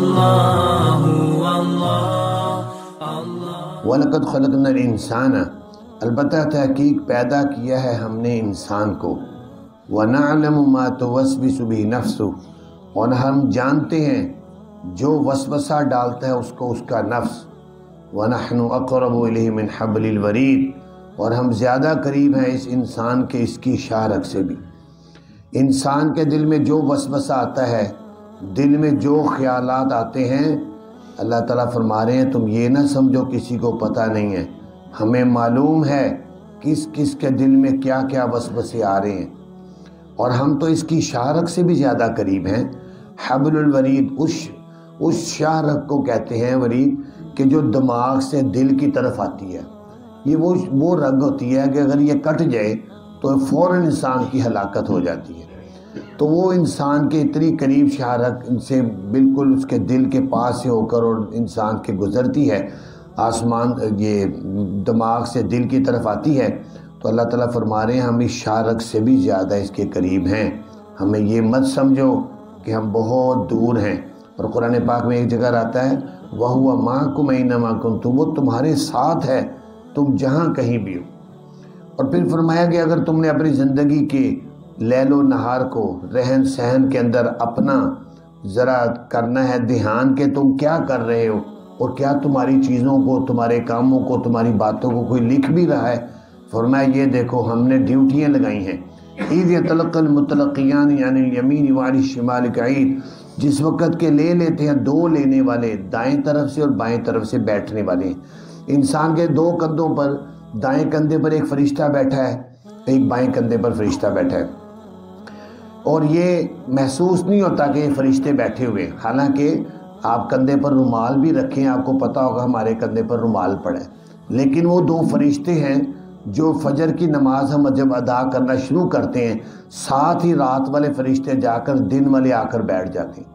اللہ اللہ۔ وَلَقَدْ خَلَقْنَا الْإِنسَانَ، البتہ تحقیق پیدا کیا ہے ہم نے انسان کو، وَنَعْلَمُ مَا تُوَسْوِسُ بِهِ نَفْسُهُ، اور ہم جانتے ہیں جو وسوسہ ڈالتا ہے اس کو اس کا نفس، وَنَحْنُ أَقْرَبُ إِلَيْهِ مِنْ حَبْلِ الْوَرِيدِ، اور ہم زیادہ قریب ہیں اس انسان کے اس کی شاہ رگ سے بھی۔ انسان کے دل میں جو وسوسہ آتا ہے، دل میں جو خیالات آتے ہیں، اللہ تعالیٰ فرما رہے ہیں تم یہ نہ سمجھو کسی کو پتہ نہیں ہے، ہمیں معلوم ہے کس کس کے دل میں کیا کیا وسوسے آ رہے ہیں، اور ہم تو اس کی شاہ رگ سے بھی زیادہ قریب ہیں۔ حبل الورید، اس شاہ رگ کو کہتے ہیں ورید، کہ جو دماغ سے دل کی طرف آتی ہے۔ یہ وہ رگ ہوتی ہے کہ اگر یہ کٹ جائے تو فوراً انسان کی ہلاکت ہو جاتی ہے۔ تو وہ انسان کے اتنی قریب شاہ رگ ان سے بالکل اس کے دل کے پاس سے ہو کر اور انسان کے گزرتی ہے، آسمان یہ دماغ سے دل کی طرف آتی ہے، تو اللہ تعالیٰ فرما رہے ہیں ہم اس شاہ رگ سے بھی زیادہ اس کے قریب ہیں، ہمیں یہ مت سمجھو کہ ہم بہت دور ہیں۔ اور قرآن پاک میں ایک جگہ آتا ہے وَهُوَ مَعَكُمْ أَيْنَمَا كُنْتُمْ، وہ تمہارے ساتھ ہے تم جہاں کہیں بھی ہو۔ اور پھر فرمایا کہ اگر تم نے اپنی زندگی کے لیل و نہار کو رہن سہن کے اندر اپنا ذرا کرنا ہے دھیان کہ تم کیا کر رہے ہو اور کیا تمہاری چیزوں کو، تمہارے کاموں کو، تمہاری باتوں کو کوئی لکھ بھی رہا ہے، فرمایا یہ دیکھو ہم نے ڈیوٹیاں لگائی ہیں۔ اِذْ يَتَلَقَّى الْمُتَلَقِّيَانِ عَنِ الْيَمِينِ وَعَنِ الشِّمَالِ قَعِيدٌ، جس وقت کے لے لیتے ہیں دو لینے والے، دائیں طرف سے اور بائیں طرف سے بیٹھنے والے۔ انسان کے دو کندھوں پر، دائیں کندھے پر ایک فرشتہ بیٹھا ہے، ایک بائیں کندھے پر فرشتہ بیٹھا ہے، اور یہ محسوس نہیں ہوتا کہ یہ فرشتے بیٹھے ہوئے ہیں، حالانکہ آپ کندھے پر رومال بھی رکھیں، آپ کو پتہ ہوگا ہمارے کندھے پر رومال پڑا ہے، لیکن وہ دو فرشتے ہیں جو فجر کی نماز ہم جب ادا کرنا شروع کرتے ہیں، ساتھ ہی رات والے فرشتے جا کر دن والے آ کر بیٹھ جاتے ہیں،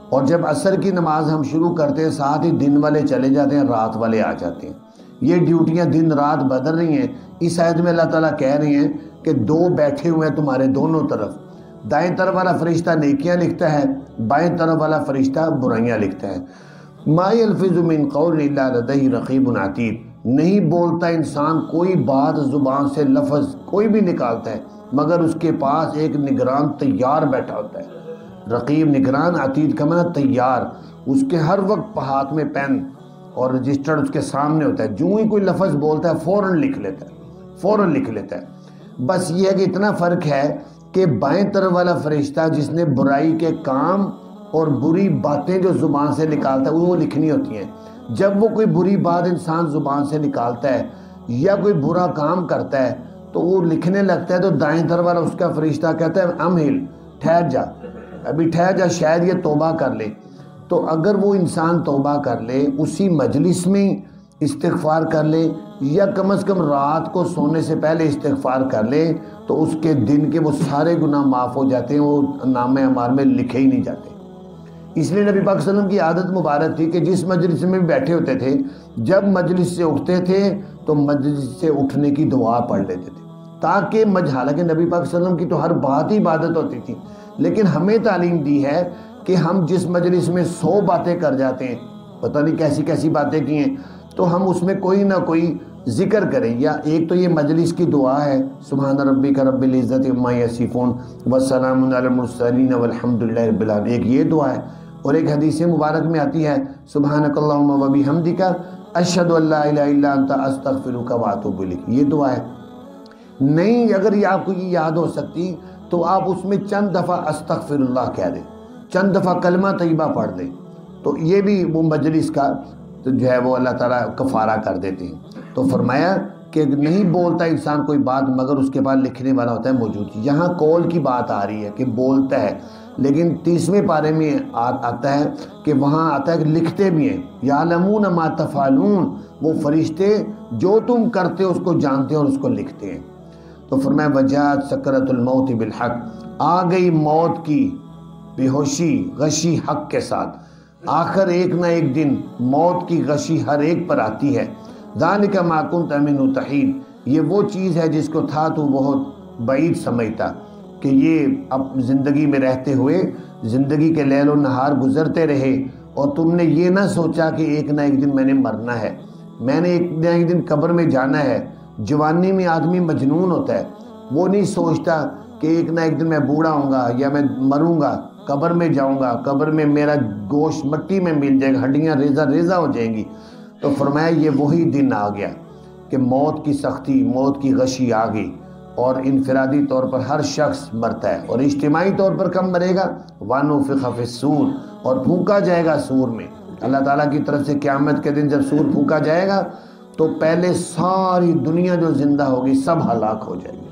اور جب عصر کی نماز ہم شروع کرتے ہیں ساتھ ہی دن والے چلے جاتے ہیں، رات والے آ جاتے ہیں۔ یہ ڈیوٹیاں دن رات بدل رہی ہیں۔ اس آیت میں اللہ تعالیٰ کہہ رہے ہیں کہ دو بیٹھے ہوئے ہیں تمہارے دونوں طرف، دائیں طرف والا فرشتہ نیکیاں لکھتا ہے، بائیں طرف والا فرشتہ برائیاں لکھتا ہے۔ مَا يَلْفِظُ مِن قَوْلٍ إِلَّا لَدَيْهِ رَقِيبٌ عَتِيدٌ، نہیں بولتا انسان کوئی بات زبان سے، لفظ کوئی بھی نکالتا ہے مگر اس کے پاس ایک نگران تیار بیٹھا ہوتا ہے۔ رقیب نگران، عتید کا معنی تیار، اس کے ہر وقت ہاتھ میں پین اور رجسٹر اس کے سامنے ہوتا ہے، جو ہی کوئی لفظ بولتا ہے فوراً لکھ لیتا ہے، فوراً لکھ لیتا ہے۔ بس یہ ہے کہ اتنا فرق ہے کہ بائیں طرف والا فرشتہ جس نے برائی کے کام اور بری باتیں جو زبان سے نکالتا ہے وہ لکھنی ہوتی ہیں۔ جب وہ کوئی بری بات انسان زبان سے نکالتا ہے یا کوئی برا کام کرتا ہے تو وہ لکھنے لگتا ہے، تو دائیں طرف والا اس کا فرشتہ کہتا ہے امہل، ٹھہر جا، ابھی ٹھہر جا، شاید یہ توبہ کر لے۔ تو اگر وہ انسان توبہ کر لے، اسی مجلس میں استغفار کر لے، یا کم از کم رات کو سونے سے پہلے استغفار کر لے، تو اس کے دن کے وہ سارے گناہ معاف ہو جاتے ہیں، وہ نامہ اعمال میں لکھے ہی نہیں جاتے۔ اس لیے نبی پاک صلی اللہ علیہ وسلم کی عادت مبارک تھی کہ جس مجلس میں بھی بیٹھے ہوتے تھے، جب مجلس سے اٹھتے تھے تو مجلس سے اٹھنے کی دعا پڑھ لیتے تھے، تاکہ حالانکہ نبی پاک صلی اللہ علیہ وسلم کی تو ہر بات ہی عبادت ہوتی تھی، لیکن ہمیں تعلیم دی ہے کہ ہم جس مجلس میں 100 باتیں کر جاتے ہیں، پتہ نہیں کیسی کیسی باتیں کی ہیں، تو ہم اس میں کوئی نہ کوئی ذکر کریں۔ یا ایک تو یہ مجلس کی دعا ہے، سبحان ربک رب العزت عما یصفون والسلام علی المرسلین والحمد للہ رب العالمین، ایک یہ دعا ہے، اور ایک حدیث مبارک میں آتی ہے سبحانک اللہم و بحمدک اشہد ان لا الہ الا انت استغفرک و اتوب الیک، یہ دعا ہے۔ نہیں، اگر یہ آپ کو یہ یاد ہو سکتی تو آپ اس میں چند دفعہ استغفر اللہ کہہ دیں، چند دفعہ کلمہ طیبہ پڑھ دیں، تو یہ بھی وہ مجلس کا جو ہے وہ اللہ تعالیٰ کفارہ کر دیتے ہیں۔ تو فرمایا کہ نہیں بولتا انسان کوئی بات مگر اس کے بعد لکھنے والا ہوتا ہے موجود۔ یہاں قول کی بات آ رہی ہے کہ بولتا ہے، لیکن 30ویں پارے میں آتا ہے کہ وہاں آتا ہے کہ لکھتے بھی ہیں، یعلمون ما تفعلون، وہ فرشتے جو تم کرتے ہو اس کو جانتے ہیں اور اس کو لکھتے ہیں۔ تو فرمایا وجاءت سکرۃ الموت بالحق، آ گئی موت کی بے ہوشی غشی حق کے ساتھ، آخر ایک نہ ایک دن موت کی غشی ہر ایک پر آتی ہے۔ ذالک ما کنت منہ تحید، یہ وہ چیز ہے جس کو تھا تو بہت بعید سمجھتا، کہ یہ اب زندگی میں رہتے ہوئے زندگی کے لیل و نہار گزرتے رہے اور تم نے یہ نہ سوچا کہ ایک نہ ایک دن میں نے مرنا ہے، میں نے ایک نہ ایک دن قبر میں جانا ہے۔ جوانی میں آدمی مجنون ہوتا ہے، وہ نہیں سوچتا کہ ایک نہ ایک دن میں بوڑھا ہوں گا یا میں مروں گا، قبر میں جاؤں گا، قبر میں میرا گوشت مٹی میں مل جائے گا، ہڈیاں ریزہ ریزہ ہو جائیں گی۔ تو فرمایا یہ وہی دن آ گیا کہ موت کی سختی، موت کی غشی آ گئی، اور انفرادی طور پر ہر شخص مرتا ہے، اور اجتماعی طور پر کم مرے گا، وَنُفِخَ فِي الصُّورِ، اور پھونکا جائے گا سور میں۔ اللہ تعالیٰ کی طرف سے قیامت کے دن جب سور پھونکا جائے گا تو پہلے ساری دنیا جو زندہ ہوگی سب ہلاک ہو جائے گی،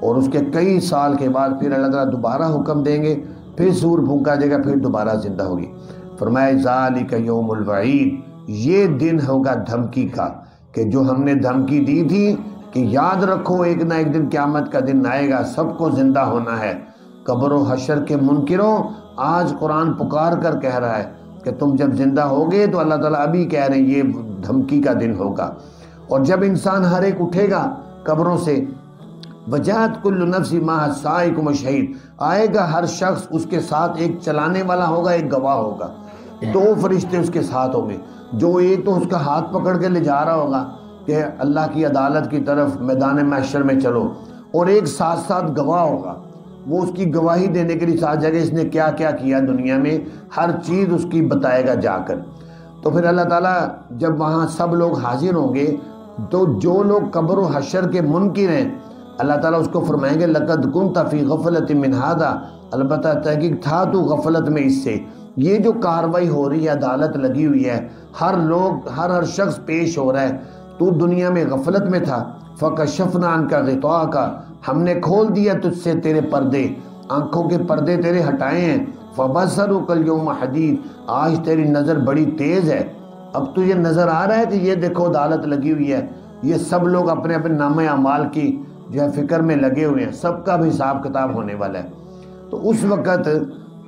اور اس کے کئی سال کے بعد پھر اللہ تعالیٰ دوبارہ حکم دیں گے، پھر سور پھونکا جائے گا، پھر دوبارہ زندہ ہوگی۔ فرمایا ذَلِكَ يَوْمُ الْوَعِيدِ، یہ دن ہوگا دھمکی کا، کہ جو ہم نے دھمکی دی تھی کہ یاد رکھو ایک نہ ایک دن قیامت کا دن آئے گا، سب کو زندہ ہونا ہے۔ قبر و حشر کے منکروں، آج قرآن پکار کر کہہ رہا ہے کہ تم جب زندہ ہوگے تو اللہ تعالیٰ ابھی کہہ رہے ہیں یہ دھمکی کا دن ہوگا۔ اور جب انسان ہر ایک اٹھے گا قبروں سے، وجاءت کل نفس معها سائق و شہید، آئے گا ہر شخص، اس کے ساتھ ایک چلانے والا ہوگا، ایک گواہ ہوگا، دو فرشتے اس کے ساتھ ہوں گے، جو ایک تو اس کا ہاتھ پکڑ کے لے جا رہا ہوگا کہ اللہ کی عدالت کی طرف میدان محشر میں چلو، اور ایک ساتھ ساتھ گواہ ہوگا، وہ اس کی گواہی دینے کے لیے ساتھ جگہ اس نے کیا کیا کیا دنیا میں، ہر چیز اس کی بتائے گا جا کر۔ تو پھر اللہ تعالیٰ جب وہاں سب لوگ حاضر ہوں گے تو جو لوگ قبر و حشر کے منکر ہیں، اللہ تعالیٰ اس کو فرمائیں گے لَقَدْ كُنْتَ فِي غَفْلَةٍ مِّنْ هَذَا، البتہ تحقیق تھا تو غفلت میں اس سے۔ یہ جو کاروائی ہو رہی ہے، عدالت لگی ہوئی ہے، ہر شخص پیش ہو رہا ہے، تو دنیا میں غفلت میں تھا۔ فَكَشَفْنَا عَنْكَ غِطَاءَكَ، ہم نے کھول دیا تجھ سے تیرے پردے، آنکھوں کے پردے تیرے ہٹائے ہیں۔ فَبَصَرُكَ الْيَوْمَ حَدِيدٌ، آج تیری نظر بڑی تیز ہے، اب تجھے نظر آ رہا ہے کہ یہ دیکھو عدالت لگی ہوئی ہے، یہ سب لوگ اپنے اپنے نامہ اعمال کی جو ہے فکر میں لگے ہوئے ہیں، سب کا بھی حساب کتاب ہونے والا ہے۔ تو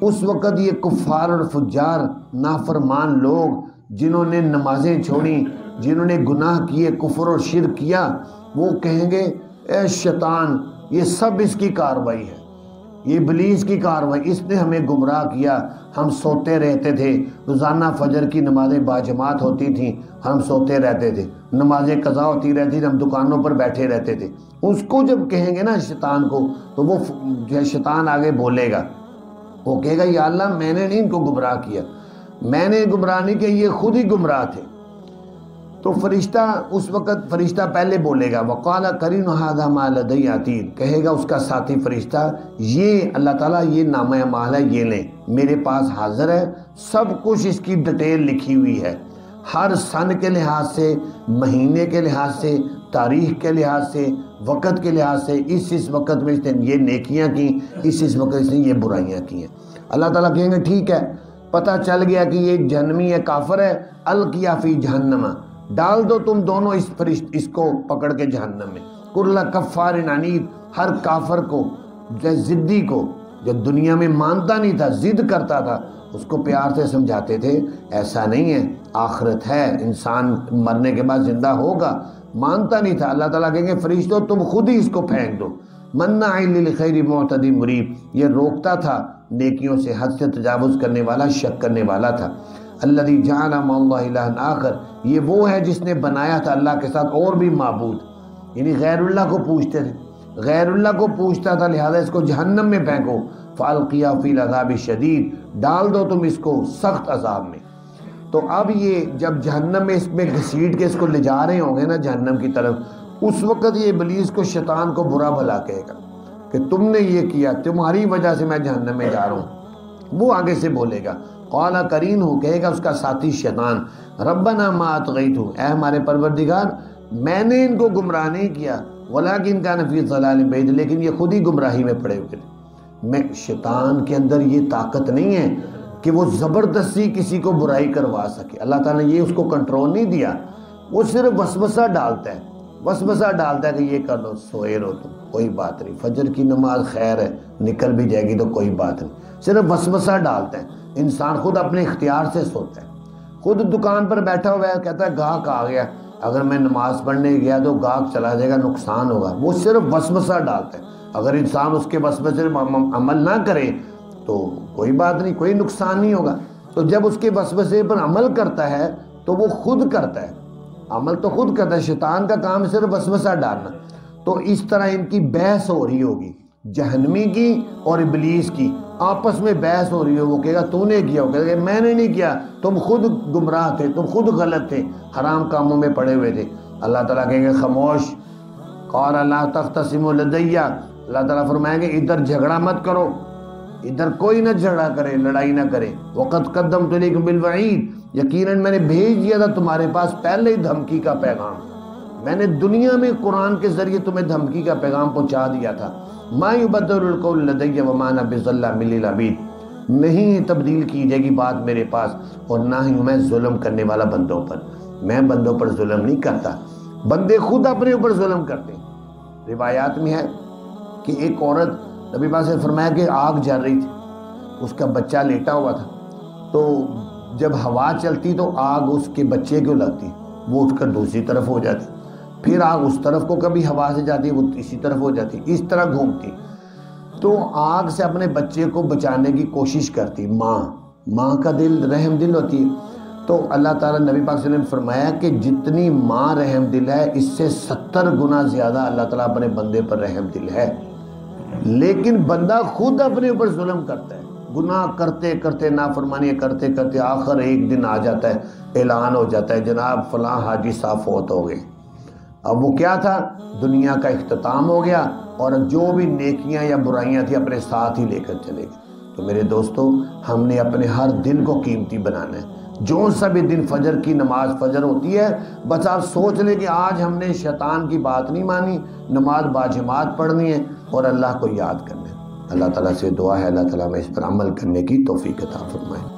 اس وقت یہ کفار اور فجار نافرمان لوگ جنہوں نے نمازیں چھوڑی، جنہوں نے گناہ کیے، کفر اور شرک کیا، وہ کہیں گے اے شیطان، یہ سب اس کی کاروائی ہے، یہ ابلیس کی کاروائی، اس نے ہمیں گمراہ کیا، ہم سوتے رہتے تھے، روزانہ فجر کی نمازیں باجماعت ہوتی تھیں، ہم سوتے رہتے تھے، نمازیں قضا ہوتی رہتی تھی، ہم دکانوں پر بیٹھے رہتے تھے۔ اس کو جب کہیں گے نا شیطان کو، تو وہ جو ہے شیطان آگے بولے گا، وہ کہے گا یا اللہ میں نے نہیں ان کو گمراہ کیا، میں نے گمراہ نہیں کیا، یہ خود ہی گمراہ تھے۔ تو فرشتہ اس وقت فرشتہ پہلے بولے گا وقال قرین ھذا ما لدی عتید، کہے گا اس کا ساتھی فرشتہ یہ اللہ تعالیٰ یہ نامہ اعمال ہے، یہ لیں میرے پاس حاضر ہے، سب کچھ اس کی ڈیٹیل لکھی ہوئی ہے، ہر سن کے لحاظ سے، مہینے کے لحاظ سے، تاریخ کے لحاظ سے، وقت کے لحاظ سے، اس وقت میں اس نے یہ نیکیاں کی، اس وقت اس نے یہ برائیاں کی ہیں۔ اللہ تعالیٰ کہیں گے ٹھیک ہے، پتہ چل گیا کہ یہ جہنمی ہے، کافر ہے، القیا فی جہنم، ڈال دو تم دونوں اس کو پکڑ کے جہنم میں۔ کل کفار عنید، ہر کافر کو، ضدی کو، جو دنیا میں مانتا نہیں تھا، ضد کرتا تھا، اس کو پیار سے سمجھاتے تھے ایسا نہیں ہے، آخرت ہے، انسان مرنے کے بعد زندہ ہوگا، مانتا نہیں تھا۔ اللہ تعالیٰ کہیں گے فرشتوں تم خود ہی اس کو پھینک دو، مناع للخیر معتد مریب، یہ روکتا تھا نیکیوں سے، حد سے تجاوز کرنے والا، شک کرنے والا تھا۔ الذی جعل مع اللہ الہ آخر، یہ وہ ہے جس نے بنایا تھا اللہ کے ساتھ اور بھی معبود، یعنی غیر اللہ کو پوجتے تھے، غیر اللہ کو پوجتا تھا، لہذا اس کو جہنم میں پھینکو۔ فالقیا فی العذاب الشدید، ڈال دو تم اس کو سخت عذاب میں۔ تو اب یہ جب جہنم میں اس میں گھسیٹ کے اس کو لے جا رہے ہوں گے نا جہنم کی طرف، اس وقت یہ ابلیس کو، شیطان کو برا بھلا کہے گا کہ تم نے یہ کیا، تمہاری وجہ سے میں جہنم میں جا رہا ہوں۔ وہ آگے سے بولے گا قال قرین ہو، کہے گا اس کا ساتھی شیطان ربنا ما اطغیتہ، اے ہمارے پروردگار میں نے ان کو گمراہ نہیں کیا، ولکن کان فی ضلال بعید، لیکن یہ خود ہی گمراہی میں پڑے ہوئے تھے۔ میں شیطان کے اندر یہ طاقت نہیں ہے کہ وہ زبردستی کسی کو برائی کروا سکے، اللہ تعالیٰ نے یہ اس کو کنٹرول نہیں دیا، وہ صرف وسوسہ ڈالتا ہے، وسوسہ ڈالتا ہے کہ یہ کر لو، سوئے رہو تم، کوئی بات نہیں، فجر کی نماز خیر ہے، نکل بھی جائے گی تو کوئی بات نہیں، صرف وسوسہ ڈالتا ہے۔ انسان خود اپنے اختیار سے سوتا ہے، خود دکان پر بیٹھا ہوا ہے، کہتا ہے گاہک آ گیا، اگر میں نماز پڑھنے گیا تو گاہک چلا جائے گا، نقصان ہوگا، وہ صرف وسوسہ ڈالتا ہے۔ اگر انسان اس کے وسوسے سے عمل نہ کرے تو کوئی بات نہیں، کوئی نقصان نہیں ہوگا۔ تو جب اس کے وسوسے پر عمل کرتا ہے تو وہ خود کرتا ہے، عمل تو خود کرتا ہے، شیطان کا کام صرف وسوسہ ڈالنا۔ تو اس طرح ان کی بحث ہو رہی ہوگی، جہنمی کی اور ابلیس کی آپس میں بحث ہو رہی ہو، وہ کہے گا تو نے کیا، وہ کہے گا میں نے نہیں کیا، تم خود گمراہ تھے، تم خود غلط تھے، حرام کاموں میں پڑے ہوئے تھے۔ اللہ تعالیٰ کہیں گے خاموش، قال لا تختصموا لدی، اللہ تعالیٰ فرمائیں گے ادھر جھگڑا مت کرو، ادھر کوئی نہ جھگڑا کرے، لڑائی نہ کرے۔ وقد قدمت الیکم بالوعید، یقیناً میں نے بھیج دیا تھا تمہارے پاس پہلے ہی دھمکی کا پیغام، میں نے دنیا میں قرآن کے ذریعے تمہیں دھمکی کا پیغام پہنچا دیا تھا۔ ما یبدل القول لدی وما انا بظلام للعبید، نہیں تبدیل کی جائے گی بات میرے پاس، اور نہ ہی میں ظلم کرنے والا بندوں پر، میں بندوں پر ظلم نہیں کرتا، بندے خود اپنے اوپر ظلم کرتے ہیں۔ روایات میں ہے کہ ایک عورت، نبی پاک سے فرمایا کہ آگ جل رہی تھی، اس کا بچہ لیٹا ہوا تھا، تو جب ہوا چلتی تو آگ اس کے بچے کو لگتی، وہ اٹھ کر دوسری طرف ہو جاتی، پھر آگ اس طرف کو کبھی ہوا سے جاتی، وہ اسی طرف ہو جاتی، اس طرح گھومتی۔ تو آگ سے اپنے بچے کو بچانے کی کوشش کرتی ماں کا دل رحم دل ہوتی ہے۔ تو اللہ تعالیٰ نبی پاک صلی اللہ علیہ وسلم نے فرمایا کہ جتنی ماں رحم دل ہے، اس سے 70 گنا زیادہ اللہ تعالیٰ اپنے بندے پر رحم دل ہے۔ لیکن بندہ خود اپنے اوپر ظلم کرتا ہے، گناہ کرتے کرتے، نافرمانیاں کرتے کرتے، آخر ایک دن آ جاتا ہے، اعلان ہو جاتا ہے جناب فلاں حاجی صاحب فوت ہو گئے۔ اب وہ کیا تھا؟ دنیا کا اختتام ہو گیا، اور جو بھی نیکیاں یا برائیاں تھیں اپنے ساتھ ہی لے کر چلے گئے۔ تو میرے دوستو، ہم نے اپنے ہر دن کو قیمتی بنانا ہے۔ جو سا بھی دن فجر کی نماز فجر ہوتی ہے، بس آپ سوچ لیں کہ آج ہم نے شیطان کی بات نہیں مانی، نماز باجماعت پڑھنی ہے اور اللہ کو یاد کرنا ہے۔ اللہ تعالیٰ سے دعا ہے اللہ تعالیٰ میں اس پر عمل کرنے کی توفیق عطا فرمائے۔